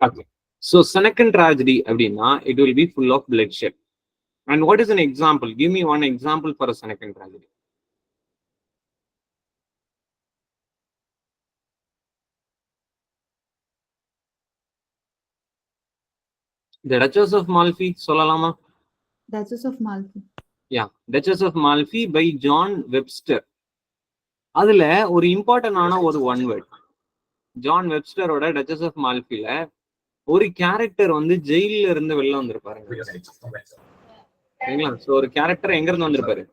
Okay. So Senecan tragedy அப்படின்னா it will be full of bloodshed. And what is an example? Give me one example for a Senecan tragedy. The Duchess of Malfi, சொல்லலாமா? Duchess of Malfi. Yeah, Duchess of Malfi by John Webster. அதுல ஒரு இம்பார்ட்டன்டான ஒரு one word. John வெப்ஸ்டரோட duchess of மால்ஃபில ஒரு character வந்து ஜெயில இருந்து வெளில வந்திருப்பாரு. சரிங்களா? சோ ஒரு கேரக்டர் எங்க இருந்து வந்திருப்பாரு?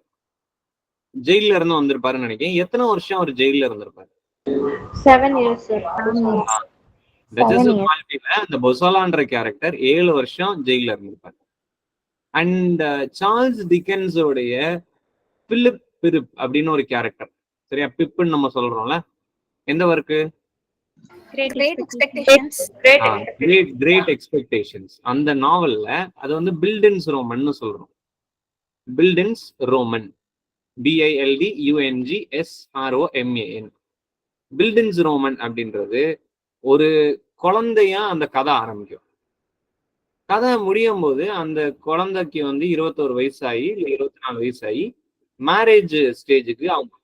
ஜெயில இருந்து வந்திருப்பாருன்னு நினைக்கிறேன். எத்தனை வருஷம் அவர் ஜெயில இருந்திருப்பாரு? 7 years sir. டச்சஸ் ஆஃப் மால்ஃபில அந்த பொசாலான்ற கேரக்டர் 7 வருஷம் ஜெயில இருந்திருப்பாரு. அண்ட் சார்ல்ஸ் டிக்கன்ஸோடைய பிலிப் பிரிப் அப்படின்னு ஒரு கேரக்டர், சரியா? பிப்புன்னு நம்ம சொல்றோம்ல, எந்த ஒர்க்கு? Great expectations. அந்த நாவல்ல அது வந்து பில்டன்ஸ் ரோமன் சொல்றோம். பில்டன்ஸ் ரோமன், BILDUNGSROMAN. பில்டன்ஸ் ரோமன் அப்படின்றது ஒரு குழந்தையா அந்த கதை ஆரம்பிக்கும். கதை முடியும் போது அந்த குழந்தைக்கு வந்து 21 வயசாகி இல்ல 24 வயசாகி மேரேஜ் ஸ்டேஜுக்கு அவங்க.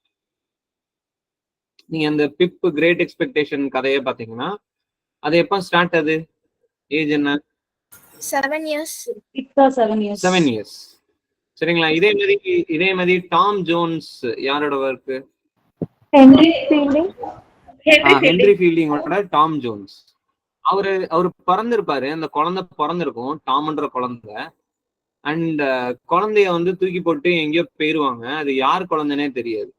நீங்க அந்த பிப் கிரேட் எக்ஸ்பெக்டேஷன் கதையை பாத்தீங்கன்னா அது எப்ப ஸ்டார்ட்? அது ஏஜ் என்ன? 7 years. 7 years. சரிங்களா? இதே மாதிரி டாம் ஜோன்ஸ் யாரோட ஒர்க்? Henry Fielding. ஹென்ரி ஃபீல்டிங்கோட டாம் ஜோன்ஸ். அவரு பிறந்திருப்பாரு, அந்த குழந்தை பிறந்திருக்கும், டாம்ன்ற குழந்தை. அண்ட் குழந்தைய வந்து தூக்கி போட்டு எங்கேயோ போயிருவாங்க. அது யார் குழந்தைனே தெரியாது.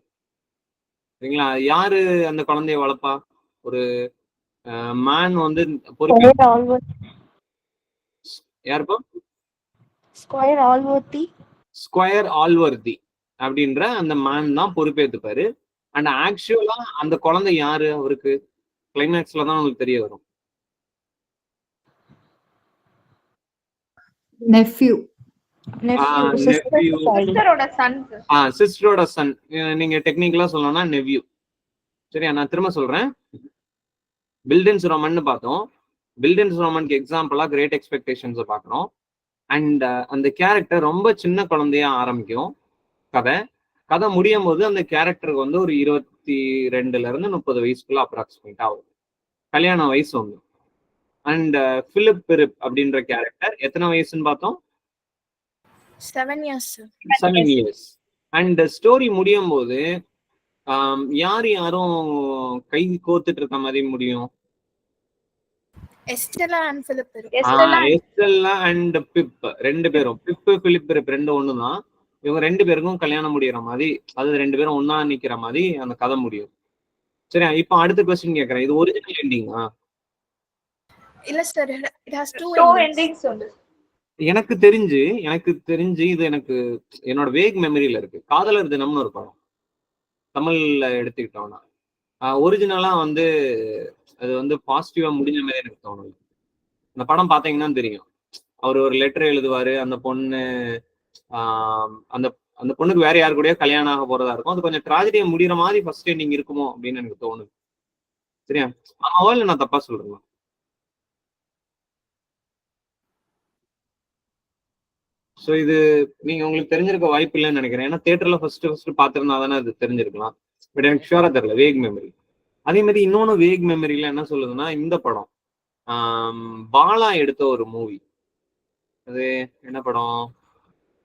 சரிங்களா? யாரு அந்த குழந்தைய வளர்ப்பா? ஒரு மேன் வந்து யாருப்பா? ஸ்கொயர் ஆல்வர்தி அப்படின்ற அந்த மேன் தான் பொறுப்பேற்றுப்பாரு. அண்ட் ஆக்சுவலா அந்த குழந்தை யாரு அவருக்கு? கிளைமேக்ஸ்ல தான் உங்களுக்கு தெரிய வரும். சிஸ்டரோட சன். நீங்க டெக்னிக்கலா சொல்லணும்னா நெவ்யூ. சரியா? நான் திரும்ப சொல்றேன். பில்டன்ஸ் ரோமன் பார்த்தோம். பில்டன்ஸ் ரோமனுக்கு எக்ஸாம்பிளா கிரேட் எக்ஸ்பெக்டேஷன்ஸ் பார்க்கணும். அண்ட் அந்த கேரக்டர் ரொம்ப சின்ன குழந்தையா ஆரம்பிக்கும். கதை முடியும் போது அந்த கேரக்டருக்கு வந்து ஒரு 22ல இருந்து 30 வயசுக்குள்ள அப்ராக்சிமேட்டா ஆகும். கல்யாண வயசு வந்து. அண்ட் பிலிப் பிரிப் அப்படின்ற கேரக்டர் எத்தனை வயசுன்னு பார்த்தோம்? 7 years. அண்ட் ஸ்டோரி முடியும் போது யாரும் கை கோத்துட்டு இருக்க மாதிரி முடியும்? Estella and Philip. Estella and பிப் ரெண்டு பேரும், பிப் பிலிப் பிரிப் ரெண்டு ஒண்ணுதான். இவங்க ரெண்டு பேருக்கும் கல்யாணம் முடியற மாதிரி, அது ரெண்டு பேரும் ஒன்னா நிக்கிற மாதிரி அந்த கதை முடியும். சரியா? இப்ப அடுத்த क्वेश्चन கேக்குறேன். இது ஒரிஜினல் எண்டிங்கா? இல்ல sir, it has two endings. எனக்கு தெரிஞ்சு இது எனக்கு என்னோட வேக் மெமரியில இருக்கு. காதலர் தினம்னு ஒரு படம் தமிழ்ல எடுத்துக்கிட்டோம்னா ஒரிஜினலா வந்து அது வந்து பாசிட்டிவா முடிஞ்ச மாதிரி எனக்கு தோணுது. அந்த படம் பாத்தீங்கன்னா தெரியும். அவர் ஒரு லெட்டர் எழுதுவாரு. அந்த பொண்ணு அந்த அந்த பொண்ணுக்கு வேற யாரு கூடயோ கல்யாணம் ஆக போறதா இருக்கும். அது கொஞ்சம் டிராஜடியா முடிகிற மாதிரி ஃபர்ஸ்ட் எண்டிங் இருக்குமோ அப்படின்னு எனக்கு தோணுது. சரியா? ஆமாவா இல்ல நான் தப்பா சொல்றேன்? ஸோ இது நீங்க உங்களுக்கு தெரிஞ்சிருக்க வாய்ப்பு இல்லைன்னு நினைக்கிறேன். ஏன்னா தியேட்டர்ல ஃபர்ஸ்ட் பார்த்திருந்தா தானே அது தெரிஞ்சிருக்கலாம். பட் எனக்கு ஷுவரா தெரியல. Wake memory. அதே மாதிரி இன்னொன்னு வேக் மெமரியில என்ன சொல்லுதுன்னா, இந்த படம் பாலா எடுத்த ஒரு மூவி. அது என்ன படம்?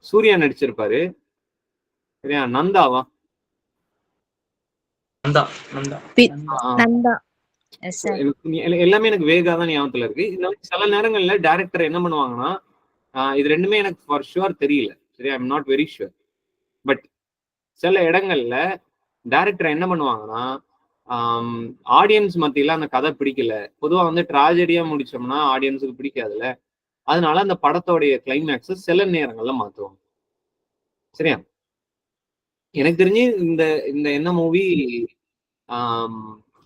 சூர்யா நடிச்சிருப்பாரு. சரியா? நந்தாவா? எல்லாமே எனக்கு வேகா தான் ஞாபகத்துல இருக்கு. இந்த சில நேரங்கள்ல டைரக்டர் என்ன பண்ணுவாங்கன்னா, இது ரெண்டுமே எனக்கு ஃபார் ஷுவர் தெரியல. சரியா? I'm not very sure. But சில இடங்கள்ல டைரக்டர் என்ன பண்ணுவாங்கன்னா, ஆடியன்ஸ் மத்தியில அந்த கதை பிடிக்கல. பொதுவா வந்து டிராஜடியா முடிச்சோம்னா ஆடியன்ஸுக்கு பிடிக்காதுல்ல. அதனால அந்த படத்தோடைய கிளைமேக்ஸ் சில நேரங்கள்ல மாத்துவாங்க. சரியா? எனக்கு தெரிஞ்சு இந்த என்ன மூவி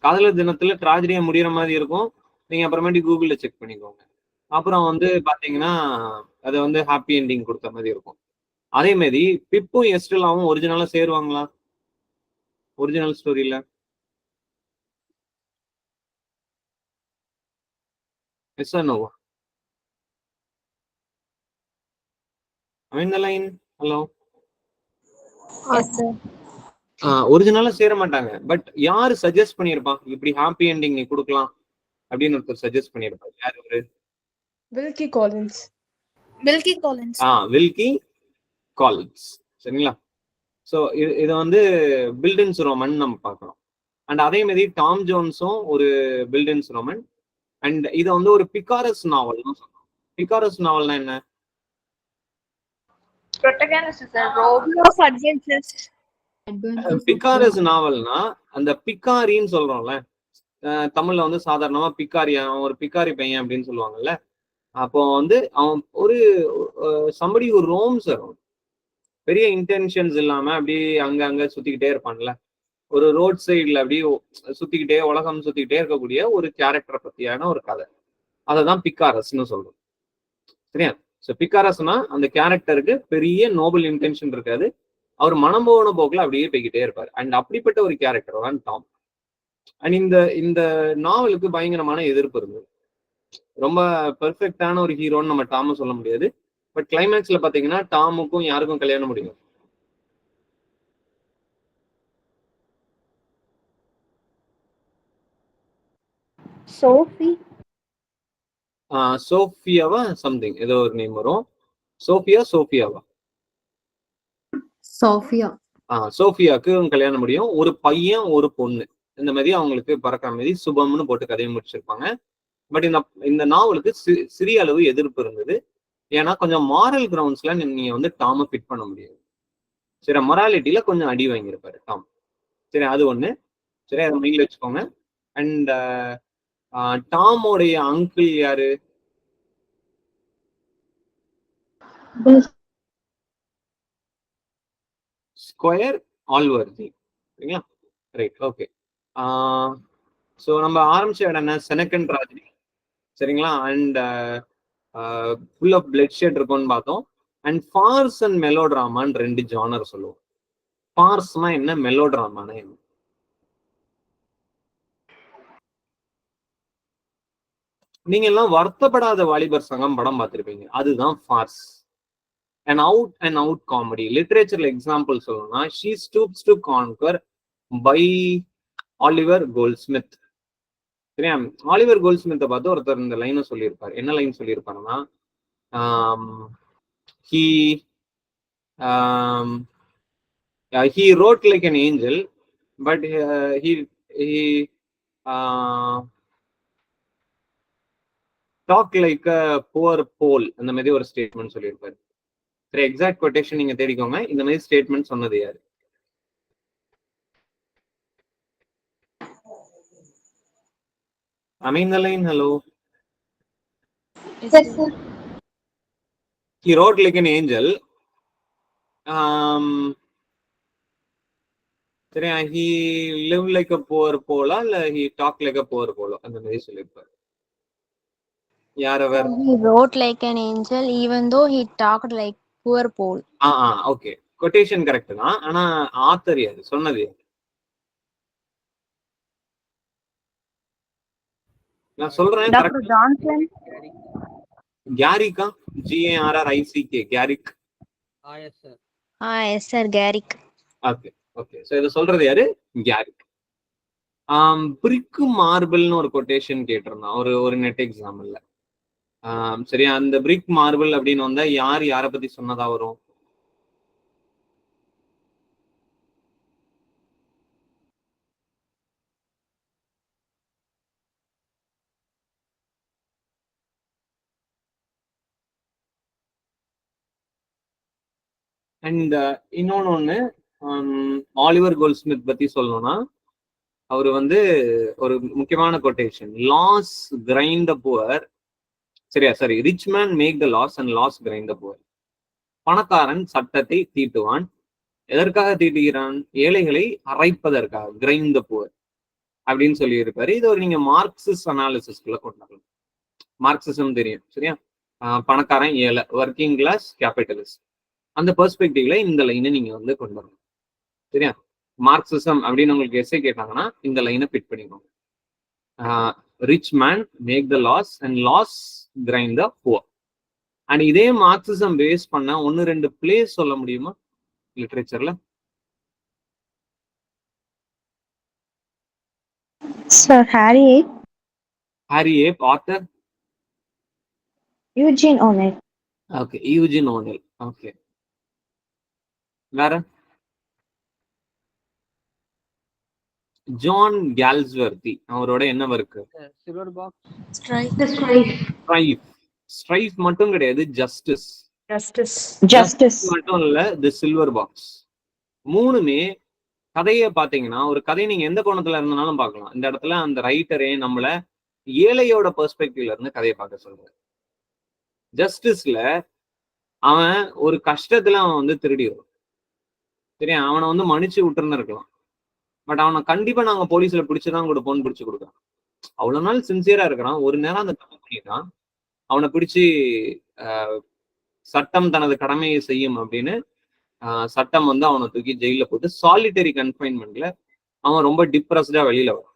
காதலர் தினத்துல டிராஜடியா முடிகிற மாதிரி இருக்கும். நீங்க அப்புறமேட்டு கூகுள்ல செக் பண்ணிக்கோங்க. அப்புறம் வந்து பாத்தீங்கன்னா அது வந்து ஹாப்பி எண்டிங் கொடுத்த மாதிரி இருக்கும். அதே மாதிரி பிப்பும் எஸ்டெல்லாவும் ஒரிஜினலா சேருவாங்களா? ஒரிஜினல் ஸ்டோரியில எஸ் ஆர் நோவா? I mean the line. Hello. Yes, sir. ஒரிஜினலா சேர மாட்டாங்க. பட் யாரு சஜஸ்ட் பண்ணியிருப்பான் இப்படி ஹாப்பி என்டிங் நீ கொடுக்கலாம் அப்படின்னு ஒருத்தர் சஜஸ்ட் பண்ணியிருப்பாங்க. யாரு அவரு? Wilkie Collins. Wilkie Collins. Wilkie Collins. சரிங்களா? ஸோ இதை வந்து பில்டன்ஸ் ரோமன் நம்ம பார்க்கலாம். அண்ட் அதே மாதிரி டாம் ஜோன்ஸும் ஒரு பில்டன்ஸ் ரோமன். அண்ட் இதை வந்து ஒரு பிகாரஸ் நாவல் தான் சொல்றோம். பிகாரஸ் நாவல்னா என்ன? Protagonist is a rogue Of adventures. பிகாரஸ் நாவல்னா அந்த பிக்காரின்னு சொல்றோம்ல, தமிழ்ல வந்து சாதாரணமா பிக்காரியா, ஒரு பிக்காரி பையன் அப்படின்னு சொல்லுவாங்கல்ல. அப்போ வந்து அவன் ஒரு சம்படி ஒரு ரோம்ஸ் பெரிய இன்டென்ஷன்ஸ் இல்லாம அப்படியே அங்க சுத்திக்கிட்டே இருப்பான்ல, ஒரு ரோட் சைட்ல அப்படியே சுத்திக்கிட்டே உலகம் சுத்திக்கிட்டே இருக்கக்கூடிய ஒரு கேரக்டரை பத்தியான ஒரு கதை. அததான் பிக்காரஸ்ன்னு சொல்றோம். சரியா? ஸோ பிக்காரஸ்னா அந்த கேரக்டருக்கு பெரிய நோபல் இன்டென்ஷன் இருக்காது, அவர் மனம் போன போக்குல அப்படியே போய்கிட்டே இருப்பார். அண்ட் அப்படிப்பட்ட ஒரு கேரக்டர் தான் டாம். அண்ட் இந்த நாவலுக்கு பயங்கரமான எதிர்ப்பு இருந்தது. ரொம்ப பெர்ஃபெக்டான ஒரு ஹீரோன்னு நம்ம டாம சொல்ல முடியாது. பட் கிளைமேக்ஸ்ல பாத்தீங்கன்னா டாமுக்கும் யாருக்கும் கல்யாணம் முடியும்? Sophie. சோஃபியாவா சம்திங் ஏதோ ஒரு நேம் வரும். சோஃபியாவா? Sophia. சோஃபியாவுக்கு கல்யாணம் முடியும். ஒரு பையன் ஒரு பொண்ணு, இந்த மாதிரி அவங்களுக்கு பறக்கிற மாதிரி சுபம்னு போட்டு கதையை முடிச்சிருப்பாங்க. பட் இந்த நாவலுக்கு சிறிய அளவு எதிர்ப்பு இருந்தது. ஏன்னா கொஞ்சம் மாரல் கிரவுண்ட்ஸ்ல நீங்க வந்து டாம ஃபிட் பண்ண முடியாது. சரி, மொராலிட்டியில கொஞ்சம் அடி வாங்கியிருப்பாரு டாம். சரி, அது ஒண்ணு. சரி, அதை மைண்ட்ல வச்சுக்கோங்க. அண்ட் டாமோடைய அங்கிள் யாரு? ஸ்கொயர் ஆல்வர்தி. சரிங்களா? Right, okay. ஸோ நம்ம ஆரம்பிச்ச இடம் என்ன? செனக்கன் ராஜி. சரிங்களா? And full of bloodshed இருக்கும்னு பார்த்தோம். அண்ட் ஃபார்ஸ் அண்ட் மெலோட்ராமான்னு ரெண்டு ஜானர் சொல்லுவோம். ஃபார்ஸ்னா என்ன, மெலோட்ராமானா என்ன? நீங்க எல்லாம் வருத்தப்படாத வாலிபர் சங்கம் படம் பார்த்திருப்பீங்க, அதுதான் ஃபார்ஸ். an out காமெடி. லிட்ரேச்சர்ல எக்ஸாம்பிள் சொல்லணும்னா she stoops to conquer by Oliver Goldsmith. சரியா? ஆலிவர் கோல்ட்ஸ்மித்தை பார்த்து ஒருத்தர் இந்த லைனை சொல்லியிருப்பார். என்ன லைன் சொல்லியிருப்பாருன்னா, he wrote like an angel but he talk like a poor Pole. அந்த மாதிரி ஒரு ஸ்டேட்மெண்ட் சொல்லியிருப்பாரு. சரி, எக்ஸாக்ட் கொட்டேஷன் நீங்க தேடிக்கோங்க. இந்த மாதிரி ஸ்டேட்மெண்ட் சொன்னது யாரு? I mean the line. Hello. Yes, sir. He wrote like an angel. சரியா? He lived like a poor Pole இல்ல he talked like a poor Pole, அந்த மாதிரி சொல்லியிருப்பாரு. யார் அவர்? He wrote like an angel even though he talked like poor Paul. Okay, quotation correct தான். ஆனா author யாரு, சொன்னது யாரு? நான் சொல்றேன். Dr. Johnson. கேரிக்கா? GARRICK, Garrick. Yes sir, Garrick. Okay okay. So இதை சொல்றது யாரு? கேரிக். பிரிக் மார்பிள்னு ஒரு கொட்டேஷன் கேட்டிருந்தான் ஒரு நெட் எக்ஸாம்பிள்ல. சரியா? அந்த பிரிக் மார்பிள் அப்படின்னு வந்தா யாரை பத்தி சொன்னதா வரும்? அண்ட் இன்னொன்னு ஆலிவர் கோல்ட்ஸ்மித் பத்தி சொல்லணும்னா, அவர் வந்து ஒரு முக்கியமான quotation, laws grind the poor. சரியா? சரி, rich man make the laws and laws grind the poor. பணக்காரன் சட்டத்தை தீட்டுவான். எதற்காக தீட்டுகிறான்? ஏழைகளை அரைப்பதற்காக. கிரைண்ட் த புவர் அப்படின்னு சொல்லி இருப்பாரு. இது ஒரு நீங்க மார்க்சிஸ்ட் அனாலிசிஸ்குள்ள கொண்டாடலாம். மார்க்சிசம் தெரியும். சரியா? பணக்காரன் ஏழை, ஒர்க்கிங் கிளாஸ் கேபிட்டலிஸ்ட், அந்த பெர்ஸ்பெக்டிவ்ல இந்த லைனை நீங்க வந்து கொண்டு வரணும். சரியா? மார்க்சிசம் அப்படின்னு உங்களுக்கு எஸ்ஸே கேட்டாங்கன்னா இந்த லைனை பிட் பண்ணிக்கோங்க. Rich man make the laws and laws grind the poor. And இதே மார்க்சிசம் பேஸ் பண்ண 1-2 பிளேஸ் சொல்ல முடியுமா லிட்ரேச்சர்ல? Sir Harry hairy ape, author? Eugene O'Neill. Okay, Eugene O'Neill. Okay, வேற? ஜான் கேல்ஸ்வர்தி, அவரோட என்ன work? Silver box. Strife. Strife மட்டும் கிடையாது, ஜஸ்டிஸ். Justice. மட்டும் இல்ல, தி சில்வர் பாக்ஸ். மூணுமே கதையை பாத்தீங்கன்னா, ஒரு கதையை நீங்க எந்த கோணத்துல இருந்தாலும் பார்க்கலாம். இந்த இடத்துல அந்த ரைட்டரே நம்மள ஏழையோட பெர்ஸ்பெக்டிவ்ல இருந்து கதையை பார்க்க சொல்றாரு. ஜஸ்டிஸ்ல அவன் ஒரு கஷ்டத்துல அவன் வந்து திருடிடுவான். சரியா, அவனை வந்து மன்னிச்சு விட்டுருன்னு இருக்கலாம். பட் அவனை கண்டிப்பா நாங்க போலீஸ்ல பிடிச்சுதான் கொடுப்போம்னு பிடிச்சு கொடுக்குறான். அவ்வளவு நாள் சின்சியரா இருக்கிறான். ஒரு நேரம் அந்த தப்பு பண்ணிட்டான், அவனை பிடிச்சு சட்டம் தனது கடமையை செய்யும் அப்படின்னு சட்டம் வந்து அவனை தூக்கி ஜெயில போட்டு சாலிட்டரி கன்ஃபைன்மெண்ட்ல அவன் ரொம்ப டிப்ரெஸ்டா வெளியில வரும்.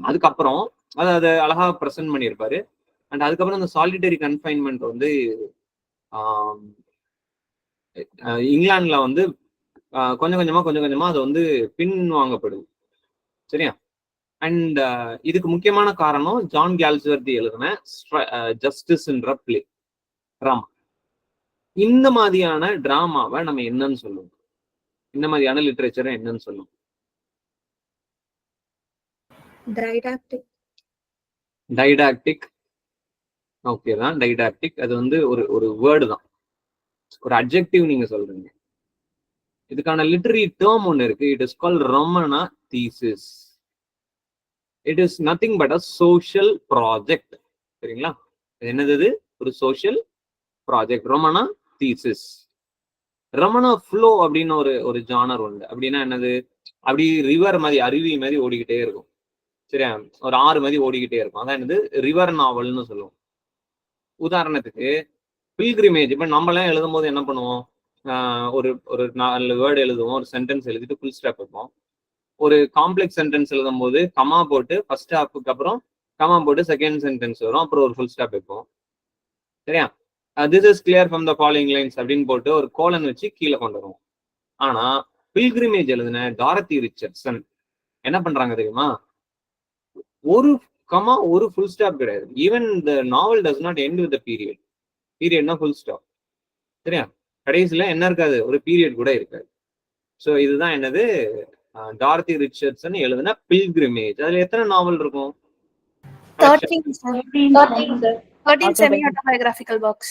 அதுக்கப்புறம் அதை அழகா ப்ரெசென்ட் பண்ணியிருப்பாரு. அண்ட் அதுக்கப்புறம் அந்த சாலிட்டரி கன்ஃபைன்மெண்ட் வந்து இங்கிலாந்துல வந்து கொஞ்சம் கொஞ்சமா அது வந்து பின் வாங்கப்படுது. சரியா, அண்ட் இதுக்கு முக்கியமான காரணம் ஜான் கேல்ஸ்வர்தி எழுதின ஜஸ்டிஸ்ன்ற பிளே டிராமா. இந்த மாதிரியான டிராமாவை நம்ம என்னன்னு சொல்லுவோம்? இந்த மாதிரியான லிட்ரேச்சரை என்னன்னு சொல்லுவோம்? டைடாக்டிக். ஓகே தான், டைடாக்டிக். அது வந்து ஒரு வேர்டு தான், ஒரு அட்ஜெக்டிவ் நீங்க சொல்றீங்க. இதுக்கான லிட்டரரி டேர்ம் ஒன்று இருக்கு. It is called roman a thesis. It is nothing but a social project. சரிங்களா, என்னது? ஒரு social project, roman a thesis. Roman fleuve அப்படின்னு ஒரு ஜானர் உண்டு. அப்படின்னா என்னது? அப்படி ரிவர் மாதிரி, அருவி மாதிரி ஓடிக்கிட்டே இருக்கும். சரியா, ஒரு ஆறு மாதிரி ஓடிக்கிட்டே இருக்கும். அதான் என்னது? ரிவர் நாவல்னு சொல்லுவோம். உதாரணத்துக்கு பில்கிரிமேஜ். இப்ப நம்மளாம் எழுதும் போது என்ன பண்ணுவோம்? ஒரு 4 வேர்டு எழுதுவோம், ஒரு சென்டென்ஸ் எழுதிட்டு ஃபுல் ஸ்டாப் வைப்போம். ஒரு காம்ப்ளெக்ஸ் சென்டென்ஸ் எழுதும் போது கமா போட்டு ஃபர்ஸ்ட் ஹாஃபுக்கு அப்புறம் கமா போட்டு செகண்ட் சென்டென்ஸ் வரும், அப்புறம் ஒரு ஃபுல் ஸ்டாப் வைப்போம். சரியா, this is clear from the following lines அப்படின்னு போட்டு ஒரு கோலன் வச்சு கீழே கொண்டு வருவோம். ஆனா பில்கிரிமேஜ் எழுதின டாரத்தி ரிச்சர்ட்சன் என்ன பண்றாங்க தெரியுமா? ஒரு கமா, ஒரு ஃபுல் ஸ்டாப் கிடையாது. Even the novel does not end with the period. பீரியட்னா ஃபுல் ஸ்டாப். சரியா, கடைசியில என்ன இருக்காது? ஒரு பீரியட் கூட இருக்காது. ஸோ இதுதான் என்னது? டாரத்தி ரிச்சர்ட்சன் எழுதின பில்கிரிமேஜ். அதுல எத்தனை நாவல் இருக்கும்? 13 semi autobiographical books.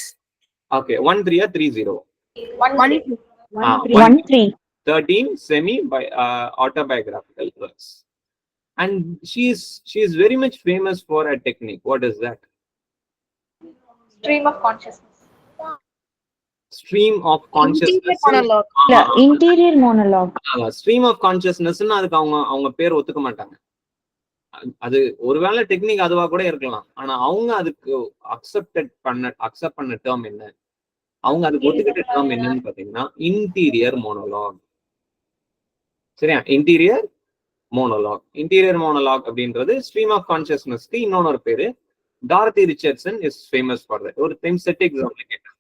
Okay, 13 or 30? 13. 13 semi autobiographical works. And she is very much famous for a technique. What is that? Stream of consciousness. Stream of consciousness. Interior monologue. Stream of consciousness ன்னு அதுக்கு அவங்க பேர் ஒத்துக்க மாட்டாங்க. அது ஒருவேளை technique அதுவா கூட இருக்கலாம். ஆனா அவங்க அதுக்கு அக்செப்ட் பண்ண டேர்ம் என்ன? அவங்க அதுக்கு ஒத்துக்கிட்ட டேர்ம் என்னன்னு பாத்தீங்கன்னா இன்டீரியர் மோனோலாக். சரியா, இன்டீரியர் மோனோலாக். இன்டீரியர் மோனோலாக் அப்படின்றது ஸ்ட்ரீம் ஆஃப் கான்சியஸ்னஸ்க்கு இன்னொரு பேரு. Dorothy Richardson is famous for that. ஒரு டைம் செட் எக்ஸாம்ல கேட்டாங்க,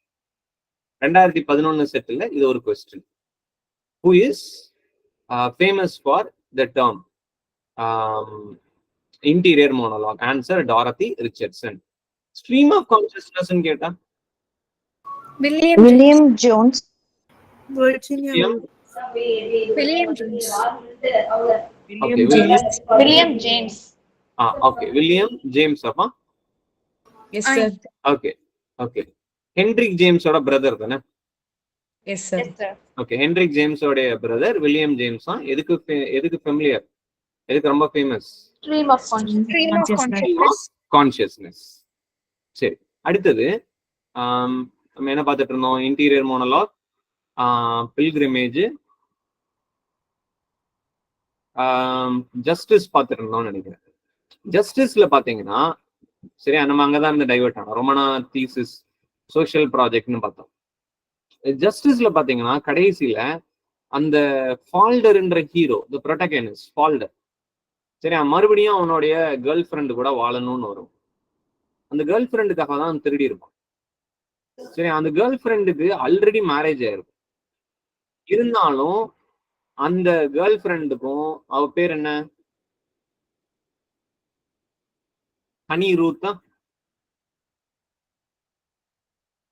2011 செட்ல இது ஒரு question. Who is famous for the term interior monologue? Answer Dorothy Richardson. Stream of consciousness கேட்டா William Jones. Virginia. William Jones. Okay, William James. Okay, William James அப்பா. Yes, sir. Okay. Hendrik James ஓட brother தானே? Yes, sir. Okay, Hendrik James ஓட brother William James தான். எதுக்கு familiar? எதுக்கு ரொம்ப famous? Stream of consciousness. சரி, அடுத்தது நம்ம என்ன பார்த்துட்டு இருந்தோம்? இன்டீரியர் மோனோலாக், பில்கிரிமேஜ், ஜஸ்டிஸ் பார்த்துட்டு இருந்தோம்னு நினைக்கிறேன். ஜஸ்டிஸ்ல பாத்தீங்கன்னா, சரியா, நம்ம அங்கதான் இருந்து டைவர்ட் ஆனோம். ரொமனா தீசிஸ், சோஷியல் ப்ராஜெக்ட்னு பார்த்தோம். ஜஸ்டிஸ்ல பாத்தீங்கன்னா கடைசியில அந்த ஃபால்டர்ன்ற ஹீரோ, தி ப்ரோட்டகனிஸ்ட் ஃபால்டர், சரி, மறுபடியும் அவனுடைய கேர்ள் ஃப்ரெண்டு கூட வாழணும்னு வரும். அந்த கேர்ள் ஃப்ரெண்டுக்காக தான் திருடி இருப்பான். சரி, அந்த கேர்ள் ஃப்ரெண்டுக்கு ஆல்ரெடி மேரேஜ் ஆயிருக்கும். இருந்தாலும் அந்த கேர்ள் ஃப்ரெண்டுக்கும் அவ பேர் என்ன, ஹனி ரூத்தா,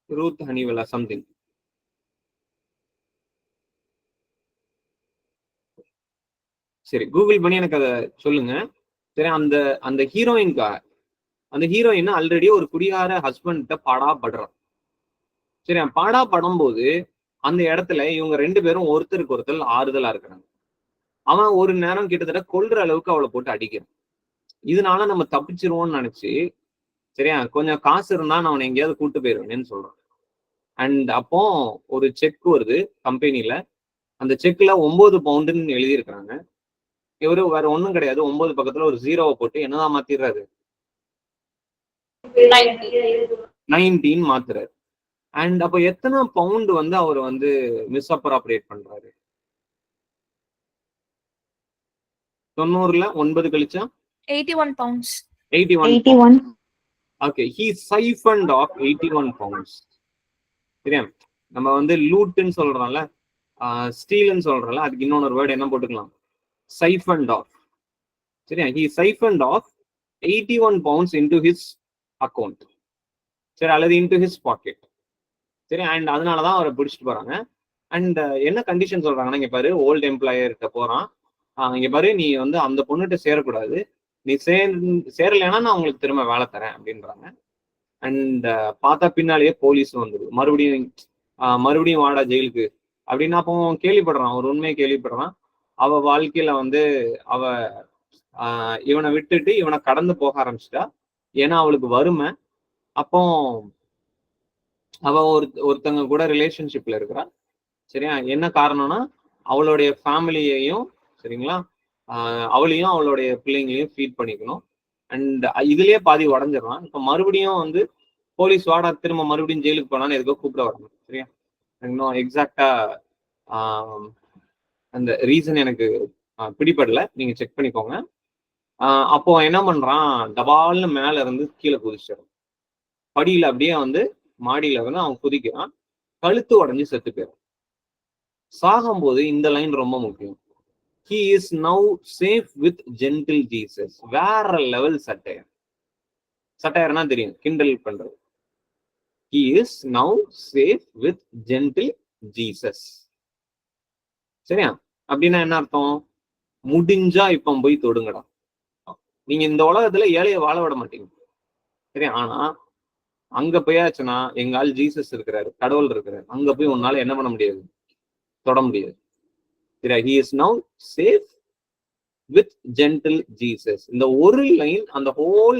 ரூத் ஹனிவெல்லா சம்திங். சரி, கூகுள் பண்ணி எனக்கு அதை சொல்லுங்க. சரி, அந்த அந்த ஹீரோயின்கா, அந்த ஹீரோயின் ஆல்ரெடி ஒரு குடிகார ஹஸ்பண்ட பாடா படுறான். சரி, பாடா படும்போது அந்த இடத்துல இவங்க 2 பேரும் ஒருத்தருக்கு ஒருத்தர் ஆறுதலா இருக்கிறாங்க. அவன் ஒரு நேரம் கிட்டத்தட்ட கொல்ற அளவுக்கு அவளை போட்டு அடிக்கிறான். இதனால நம்ம தப்பிச்சிருவோம்னு நினைச்சு, சரியா, கொஞ்சம் காசு இருந்தா நான் அவனை எங்கேயாவது கூட்டு போயிருவேன்னு சொல்றான். அண்ட் அப்போ ஒரு செக் வருது கம்பெனில. அந்த செக்ல 9 பவுண்டுன்னு எழுதியிருக்கிறாங்க. இவரு வேற ஒண்ணும் கிடையாது, 9 பக்கத்துல ஒரு 0 போட்டு என்னதான் மாத்திடுறாரு, 19 மாத்துறாரு. அண்ட் அப்ப எத்தனை பவுண்ட் வந்து அவர் வந்து மிஸ்அப்ராப்ரேட் பண்றாரு? 90ல 9 கழிச்சா 81 pounds. 81. Okay, he siphoned off 81 pounds. சரியா, நம்ம வந்து லூட்னு சொல்றோம்ல, ஸ்டீல்னு சொல்றோம்ல, அதுக்கு இன்னொரு வேர்டு என்ன போட்டுக்கலாம், siphoned off. சரியா, he siphoned off 81 pounds into his account. சரி, அல்லது into his pocket. சரி, அண்ட் அதனாலதான் அவரை பிடிச்சிட்டு போறாங்க. அண்ட் என்ன கண்டிஷன் சொல்றாங்கன்னா, இங்க பாரு, ஓல்டு எம்ப்ளாயர்கிட்ட போறான், இங்க பாரு, நீ வந்து அந்த பொண்ணுகிட்ட சேரக்கூடாது, நீ சேரலைன்னா நான் உங்களுக்கு திரும்ப வேலை தரேன் அப்படின்றாங்க. அண்ட் பார்த்தா பின்னாலேயே போலீஸ் வந்துடுது. மறுபடியும் வாடா ஜெயிலுக்கு அப்படின்னு. அப்போ கேள்விப்படுறான், ஒரு உண்மையை கேள்விப்படுறான். அவ வாழ்க்கையில வந்து அவ இவனை விட்டுட்டு இவனை கடந்து போக ஆரம்பிச்சிட்டா. ஏன்னா அவளுக்கு வறுமை. அப்போ அவ ஒருத்தங்க கூட ரிலேஷன்ஷிப்ல இருக்கிறா. சரியா, என்ன காரணம்னா அவளுடைய ஃபேமிலியையும், சரிங்களா, அவளையும் அவளுடைய பிள்ளைங்களையும் ஃபீட் பண்ணிக்கணும். அண்ட் இதுலயே பாதி உடஞ்சிடறான். இப்ப மறுபடியும் வந்து போலீஸ் வாடா திரும்ப மறுபடியும் ஜெயிலுக்கு போனான்னு எதுக்கோ கூப்பிட வரணும். சரியா, இன்னும் எக்ஸாக்டா அந்த ரீசன் எனக்கு பிடிபடல, நீங்க செக் பண்ணிக்கோங்க. அப்போ என்ன பண்றான், டபால்னு மேல இருந்து கீழே குதிச்சிடும். படியில அப்படியே வந்து மாடியில இருந்து அவன் குதிக்கிறான், கழுத்து உடஞ்சி செத்து போயிடும். சாகும்போது இந்த லைன் ரொம்ப முக்கியம். He is now safe with gentle Jesus. வேற லெவல் சட்டையர். சட்டையர்னா தெரியும், கிண்டல் பண்றது. He is now safe with gentle Jesus. சரியா, அப்படின்னா என்ன அர்த்தம், முடிஞ்சா இப்ப போய் தொடுங்கடா. நீங்க இந்த உலகத்துல ஏழைய வாழ விட மாட்டீங்க. சரியா, ஆனா அங்க போயாச்சுன்னா எங்க ஆள் ஜீசஸ் இருக்கிறாரு, கடவுள் இருக்கிறாரு, அங்க போய் உன்னால என்ன பண்ண முடியாது, தொட முடியாது. சரியா, he is now safe with gentle Jesus. இந்த ஒரு லைன் அந்த ஹோல்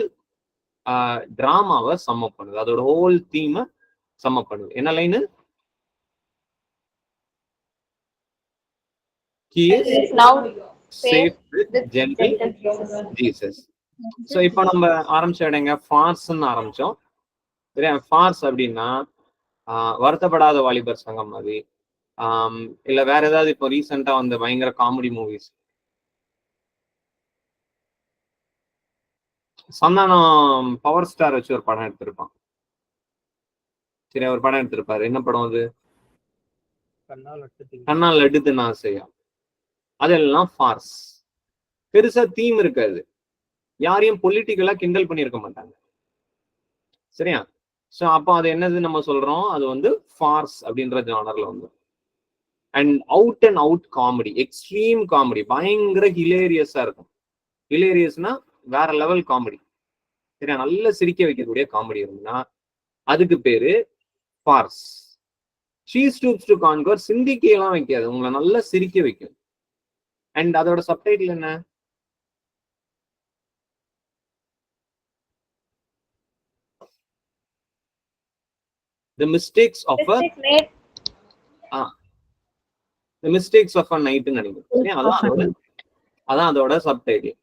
டிராமாவை சம்மப் பண்ணுது, அதோட ஹோல் தீமை சம்மப் பண்ணுது. என்ன line, he is now safe with gentle Jesus. So இப்போ நம்ம ஆரம்பிச்ச இடங்க ஃபார்ஸ்ன்னு ஆரம்பிச்சோம். சரியா, ஃபார்ஸ் அப்படின்னா வருத்தப்படாத வாலிபர் சங்கம் மாதிரி, இல்ல வேற ஏதாவது இப்போ ரீசெண்டா வந்த பயங்கர comedy movies. Santhanam power star வச்சு ஒரு படம் எடுத்திருப்பான். சரி, ஒரு படம் எடுத்திருப்பாரு. என்ன படம் அது, கண்ணால் லட்டு தின்ன ஆசையா. அதெல்லாம் ஃபார்ஸ். பெருசா தீம் இருக்காது, யாரையும் பொலிட்டிக்கலா கிண்டல் பண்ணியிருக்க மாட்டாங்க. சரியா, ஸோ அப்போ அது என்னது நம்ம சொல்றோம், அது வந்து ஃபார்ஸ் அப்படின்ற ஜானர்ல வந்து. And out and out comedy, extreme comedy, பயங்கர ஹிலேரியஸா இருக்கும். ஹிலேரியஸ்னா வேற லெவல் காமெடி. சரியா, நல்ல சிரிக்க வைக்கக்கூடிய காமெடி இருந்துன்னா அதுக்கு பேரு Phars. She stoops to conquer சிந்திக்கலாம் வைக்காது, உங்களை நல்லா சிரிக்க வைக்கும். அண்ட் அதோட சப்டைட்டில் என்ன, The mistakes of a night நினைக்கிறேன். அதான் அதோட சப்டைட்டில்.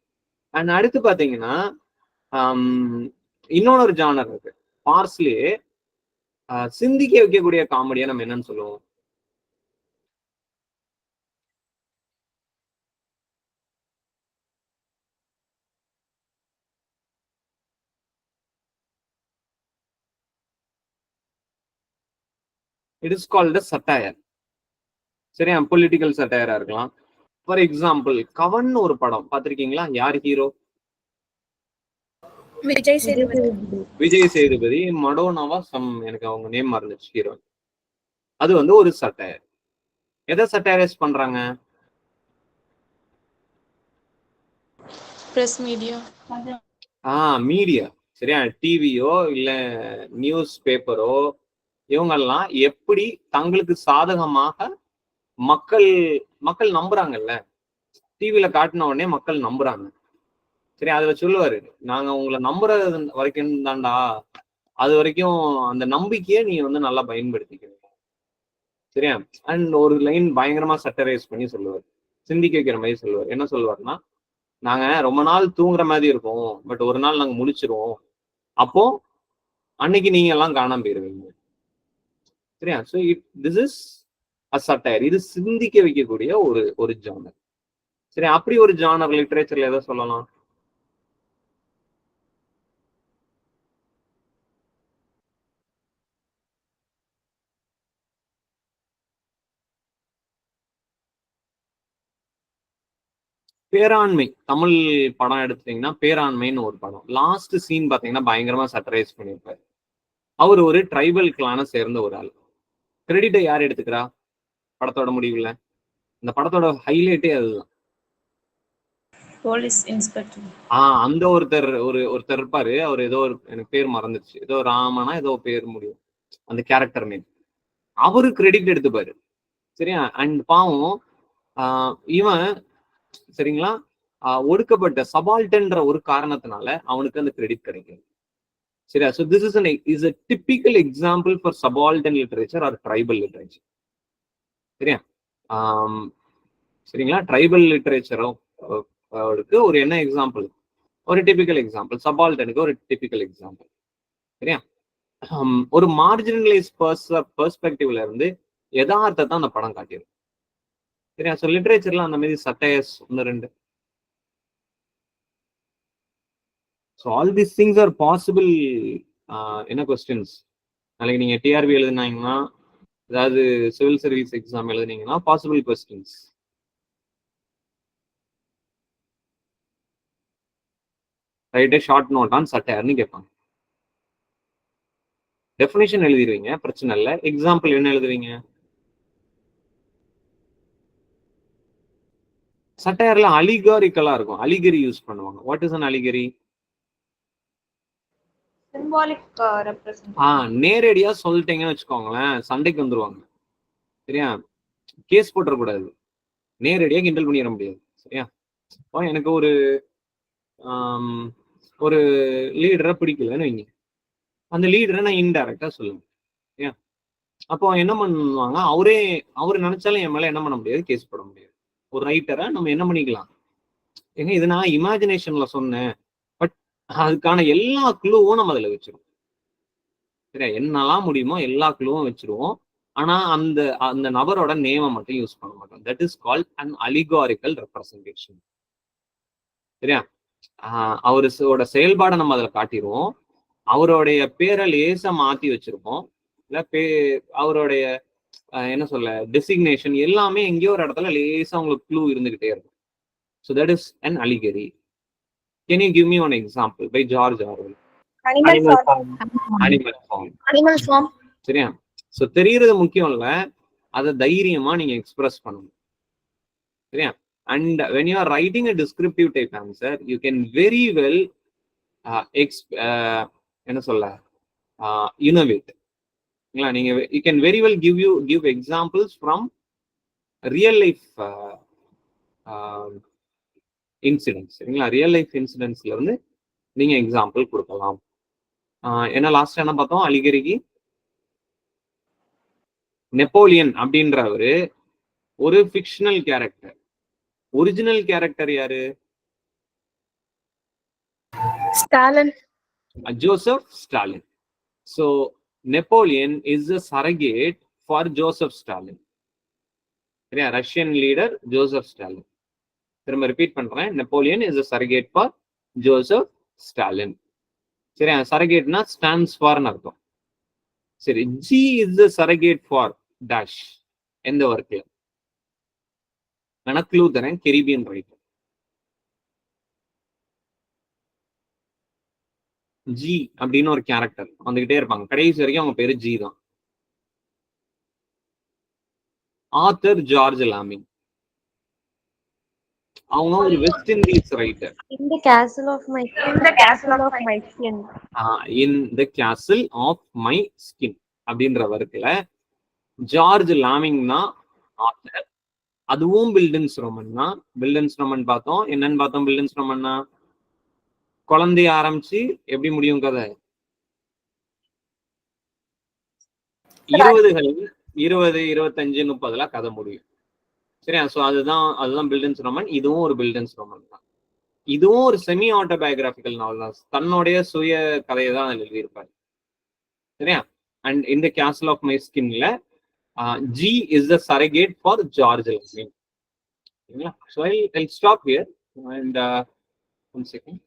அண்ட் அடுத்து பாத்தீங்கன்னா இன்னொரு ஜானர் இருக்கு ஃபார்ஸ்லயே, சிந்திக்க வைக்கக்கூடிய காமெடியா நம்ம என்னன்னு சொல்லுவோம், இட் இஸ் கால்ட் சட்டையர். சரியா, பொலிட்டிக்கல் சட்டையரா இருக்கலாம். ஃபார் எக்ஸாம்பிள் கவன் ஒரு படம் பார்த்திருக்கீங்களா? யார் hero? Vijay Sethupathi. Vijay Sethupathi. மடோனாவா எனக்கு அவங்க நேம் மறந்துச்சு ஹீரோ. அது வந்து ஒரு சட்டையர். எதை சட்டையரைஸ் பண்றாங்க? Press media. மீடியா. சரியா, டிவியோ இல்ல நியூஸ் பேப்பரோ இவங்கெல்லாம் எப்படி தங்களுக்கு சாதகமாக மக்கள் நம்புறாங்கல்ல, டிவியில காட்டின உடனே மக்கள் நம்புறாங்க. சரி, அதுல சொல்லுவாரு, நாங்க உங்களை நம்புறது வரைக்கும் தான்டா, அது வரைக்கும் அந்த நம்பிக்கையை நீ வந்து நல்லா பயன்படுத்திக்கிறீங்க. சரியா, அண்ட் ஒரு லைன் பயங்கரமா சட்டரைஸ் பண்ணி சொல்லுவார், சிந்திக்க வைக்கிற மாதிரி சொல்லுவார். என்ன சொல்லுவார்னா, நாங்க ரொம்ப நாள் தூங்குற மாதிரி இருக்கும், பட் ஒரு நாள் நாங்க முழிச்சிருவோம், அப்போ அன்னைக்கு நீங்க எல்லாம் காணாம போயிருவீங்க. சரியா, so this is a satire. இது சிந்திக்க வைக்கக்கூடிய ஒரு ஜானர். சரி, அப்படி ஒரு ஜானர் லிட்ரேச்சர்ல எதை சொல்லலாம்? பேராண்மை. தமிழ் படம் எடுத்தீங்கன்னா பேராண்மைன்னு ஒரு படம். லாஸ்ட் சீன் பாத்தீங்கன்னா பயங்கரமா சட்டரைஸ் பண்ணியிருப்பாரு. அவர் ஒரு ட்ரைபல் கிளானை சேர்ந்த ஒரு ஆள். கிரெடிட்டை யார் எடுத்துக்கிறா படத்தோட முடிவுல? இந்த படத்தோட ஹைலைட்டே அதுதான். Police inspector. அந்த ஒருத்தர் இருப்பாரு. அவர் ஏதோ எனக்கு பேர் மறந்துருச்சு, ஏதோ ராமனா ஏதோ பேர் முடியும் அந்த கேரக்டர் நேம். அவரு கிரெடிட் எடுத்துப்பாரு. சரியா, அண்ட் பாவம் இவன் சரிங்களா ஒடுக்கப்பட்ட சபால்டன்ற ஒரு காரணத்தினால அவனுக்கு அந்த கிரெடிட் கிடைக்கும். சரியா, so this is a typical example for subaltern literature or tribal literature. சரியா, சரிங்களா, ட்ரைபல் லிட்டரேச்சரும் ஒரு என்ன எக்ஸாம்பிள், ஒரு டிபிக்கல் எக்ஸாம்பிள். சபால்டனுக்கு ஒரு டிபிக்கல் எக்ஸாம்பிள். சரியா, ஒரு மார்ஜினலைஸ் பெர்ஸ்பெக்டிவ்ல இருந்து யதார்த்தத்தை அந்த படம் காட்டிடும். சரியா, ஸோ லிட்ரேச்சர்ல அந்த மாதிரி satires 1-2. So all these things are possible. என்ன கொஸ்டின்ஸ்? நாளைக்கு நீங்க டிஆர்பி எழுதுனாங்கன்னா, அதாவது சிவில் சர்வீஸ் எக்ஸாம் எழுதுனீங்கன்னா possible questions. Right, short note on சட்டையர்னு கேட்பாங்க. டெஃபினேஷன் எழுதிடுவீங்க, பிரச்சனை இல்லை. எக்ஸாம்பிள் என்ன எழுதுவீங்க? சட்டையர்ல அலிகாரிக்கலா இருக்கும், அலிகரி யூஸ் பண்ணுவாங்க. What is an allegory? Symbolic representation. நேரடியா சொல்லிட்டீங்கன்னு வச்சுக்கோங்களேன், சண்டைக்கு வந்துருவாங்க. சரியா, கேஸ் போட்டுறக்கூடாது, நேரடியா கிண்டல் பண்ணிட முடியாது. சரியா, எனக்கு ஒரு லீடரை பிடிக்கலன்னு வைங்க, அந்த லீடரை நான் இன்டைரக்டா சொல்லுவேன். சரியா, அப்போ என்ன பண்ணுவாங்க, அவரு நினைச்சாலும் என் மேல என்ன பண்ண முடியாது, கேஸ் போட முடியாது. ஒரு ரைட்டரை நம்ம என்ன பண்ணிக்கலாம், ஏங்க இது நான் இமேஜினேஷன்ல சொன்னேன், பட் அதுக்கான எல்லா க்ளூவும் நம்ம அதுல வச்சிருவோம். சரியா, என்னெல்லாம் முடியுமோ எல்லா க்ளூவும் வச்சிருவோம். ஆனா அந்த நபரோட நேமை மட்டும் யூஸ் பண்ண மாட்டோம். That is called an allegorical representation. சரியா, அவரோட செயல்பாடை நம்ம அதுல காட்டிடுவோம். அவருடைய பேரை லேசா மாத்தி வச்சிருப்போம். இல்ல அவருடைய என்ன சொல்ல டெசிக்னேஷன் எல்லாமே எங்கேயோ ஒரு இடத்துல லேசா உங்களுக்கு க்ளூ இருந்துகிட்டே இருக்கும். So that is an allegory. Can you give me one example by George Orwell? Animal form. சரியா, ஸோ தெரியறது முக்கியம் இல்ல, அதை தைரியமா நீங்க எக்ஸ்பிரஸ் பண்ணணும். சரியா, and when you are writing a descriptive type answer, you can very well என்ன சொல்ல innovate. நீங்க you can very well give examples from real life incidents. சரிங்களா, ரியல் லைஃப் இன்சிடென்ட்ஸ்ல இருந்து நீங்க எக்ஸாம்பிள் கொடுக்கலாம். என்ன லாஸ்ட் என்ன பார்த்தோம் அலிகரிக்கு? நெப்போலியன் அப்படின்றவரு ஒரு ஃபிக்ஷனல் கேரக்டர். ஒரிஜினல் கேரக்டர் யாரு? Stalin. Joseph Stalin. So Napoleon is a surrogate for Joseph Stalin. சரியா, ரஷ்யன் லீடர் ஜோசப் ஸ்டாலின். திரும்ப ரிப்பீட் பண்றேன், Napoleon is a surrogate for Joseph Stalin. சரியா, சரகேட்னா ஸ்டாண்ட்ஸ் ஃபார்னு அர்த்தம். சரி, G is the surrogate for dash எந்த ஒர்க்ல? நான் க்ளூ தரேன், கெரிபியன் ரைட்டர். ஜி அப்படின்னு ஒரு கேரக்டர் வந்துகிட்டே இருப்பாங்க, கடைசி வரைக்கும் அவங்க பேரு ஜி தான். Author George Lamming. அவங்க ஒரு West Indies writer. In the castle of my skin. In the castle of my skin அப்படின்ற வர்க்குல ஜார்ஜ் லாமிங் தான் ஆத்தர். அதுவும் பில்டன்ஸ் ரோமன் தான். பில்டன்ஸ் ரோமன் பார்த்தோம். என்னன்னு பார்த்தோம்? பில்டன்ஸ் ரோமன்னா குழந்தைய ஆரம்பிச்சு எப்படி முடியும் கதை? 20, 25, 30 கதை முடியும். சரியா? ஸோ அதுதான் பில்டன்ஸ் ரோமன். இதுவும் ஒரு பில்டன்ஸ் ரோமன் தான். இதுவும் ஒரு செமி ஆட்டோபயோகிராபிக்கல் நாவல் தான். தன்னுடைய சுய கதையை தான் அதில் எழுதியிருப்பாரு. சரியா? அண்ட் இந்த கேசல் ஆஃப் மை ஸ்கின்ல G is the surrogate for George Lamming. சரிங்களா? So I'll stop here and one second.